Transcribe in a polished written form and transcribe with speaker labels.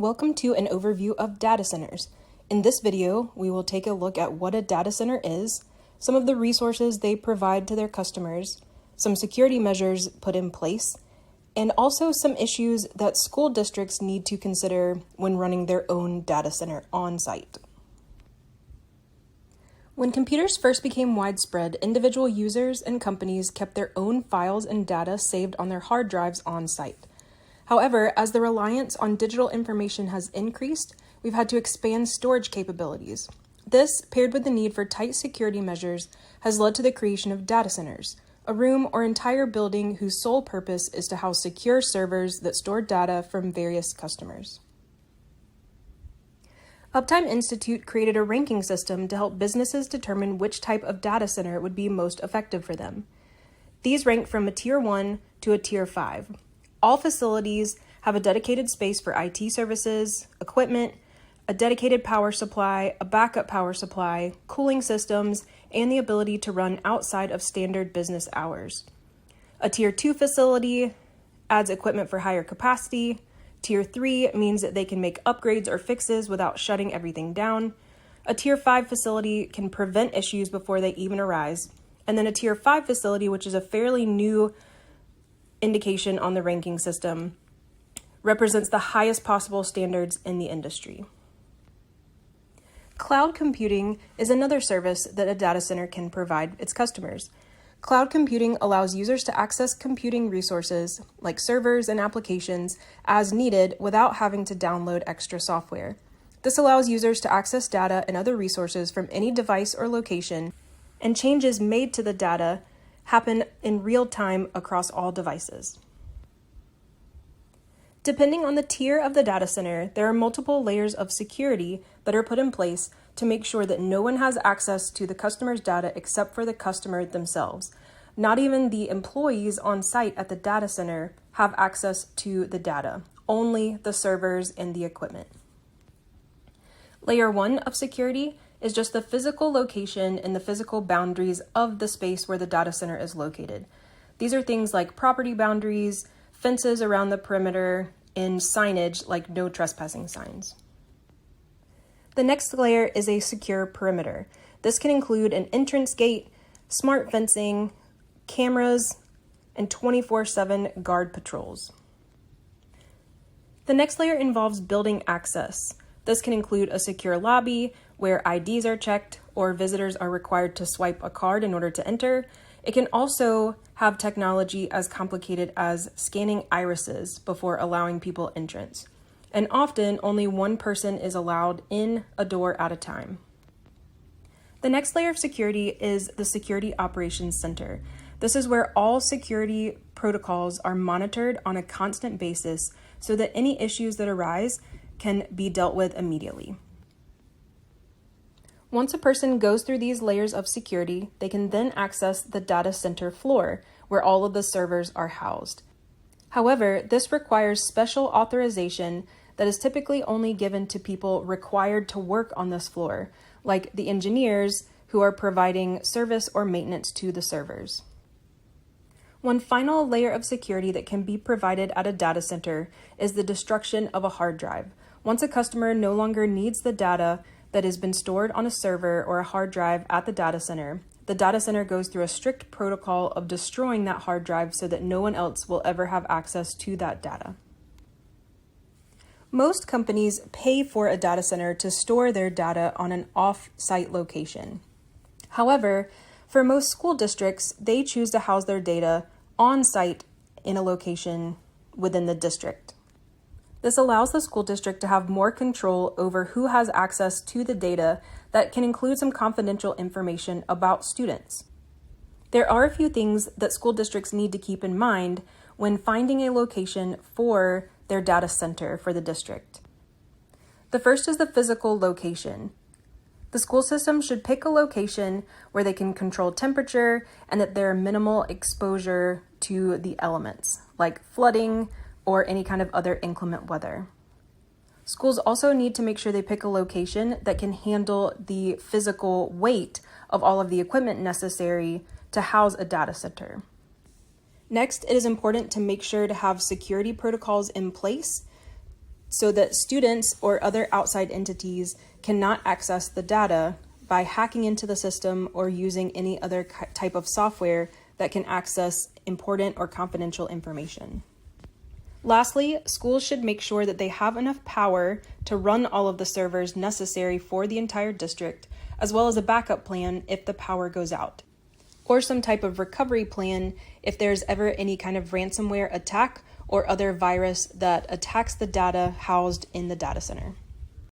Speaker 1: Welcome to an overview of data centers. In this video, we will take a look at what a data center is, some of the resources they provide to their customers, some security measures put in place, and also some issues that school districts need to consider when running their own data center on-site. When computers first became widespread, individual users and companies kept their own files and data saved on their hard drives on-site. However, as the reliance on digital information has increased, we've had to expand storage capabilities. This, paired with the need for tight security measures, has led to the creation of data centers, a room or entire building whose sole purpose is to house secure servers that store data from various customers. Uptime Institute created a ranking system to help businesses determine which type of data center would be most effective for them. These rank from a Tier 1 to a Tier 5. All facilities have a dedicated space for IT services, equipment, a dedicated power supply, a backup power supply, cooling systems, and the ability to run outside of standard business hours. A Tier 2 facility adds equipment for higher capacity. Tier 3 means that they can make upgrades or fixes without shutting everything down. A Tier 5 facility can prevent issues before they even arise. And then a Tier 5 facility, which is a fairly new indication on the ranking system, represents the highest possible standards in the industry. Cloud computing is another service that a data center can provide its customers. Cloud computing allows users to access computing resources, like servers and applications, as needed without having to download extra software. This allows users to access data and other resources from any device or location, and changes made to the data happen in real time across all devices. Depending on the tier of the data center, there are multiple layers of security that are put in place to make sure that no one has access to the customer's data except for the customer themselves. Not even the employees on site at the data center have access to the data, only the servers and the equipment. Layer 1 of security is just the physical location and the physical boundaries of the space where the data center is located. These are things like property boundaries, fences around the perimeter, and signage like no trespassing signs. The next layer is a secure perimeter. This can include an entrance gate, smart fencing, cameras, and 24/7 guard patrols. The next layer involves building access. This can include a secure lobby where IDs are checked or visitors are required to swipe a card in order to enter. It can also have technology as complicated as scanning irises before allowing people entrance. And often, only one person is allowed in a door at a time. The next layer of security is the Security Operations Center. This is where all security protocols are monitored on a constant basis so that any issues that arise can be dealt with immediately. Once a person goes through these layers of security, they can then access the data center floor, where all of the servers are housed. However, this requires special authorization that is typically only given to people required to work on this floor, like the engineers who are providing service or maintenance to the servers. One final layer of security that can be provided at a data center is the destruction of a hard drive. Once a customer no longer needs the data that has been stored on a server or a hard drive at the data center goes through a strict protocol of destroying that hard drive so that no one else will ever have access to that data. Most companies pay for a data center to store their data on an off-site location. However, for most school districts, they choose to house their data on-site in a location within the district. This allows the school district to have more control over who has access to the data that can include some confidential information about students. There are a few things that school districts need to keep in mind when finding a location for their data center for the district. The first is the physical location. The school system should pick a location where they can control temperature and that there are minimal exposure to the elements, like flooding, or any kind of other inclement weather. Schools also need to make sure they pick a location that can handle the physical weight of all of the equipment necessary to house a data center. Next, it is important to make sure to have security protocols in place so that students or other outside entities cannot access the data by hacking into the system or using any other type of software that can access important or confidential information. Lastly, schools should make sure that they have enough power to run all of the servers necessary for the entire district, as well as a backup plan if the power goes out, or some type of recovery plan if there's ever any kind of ransomware attack or other virus that attacks the data housed in the data center.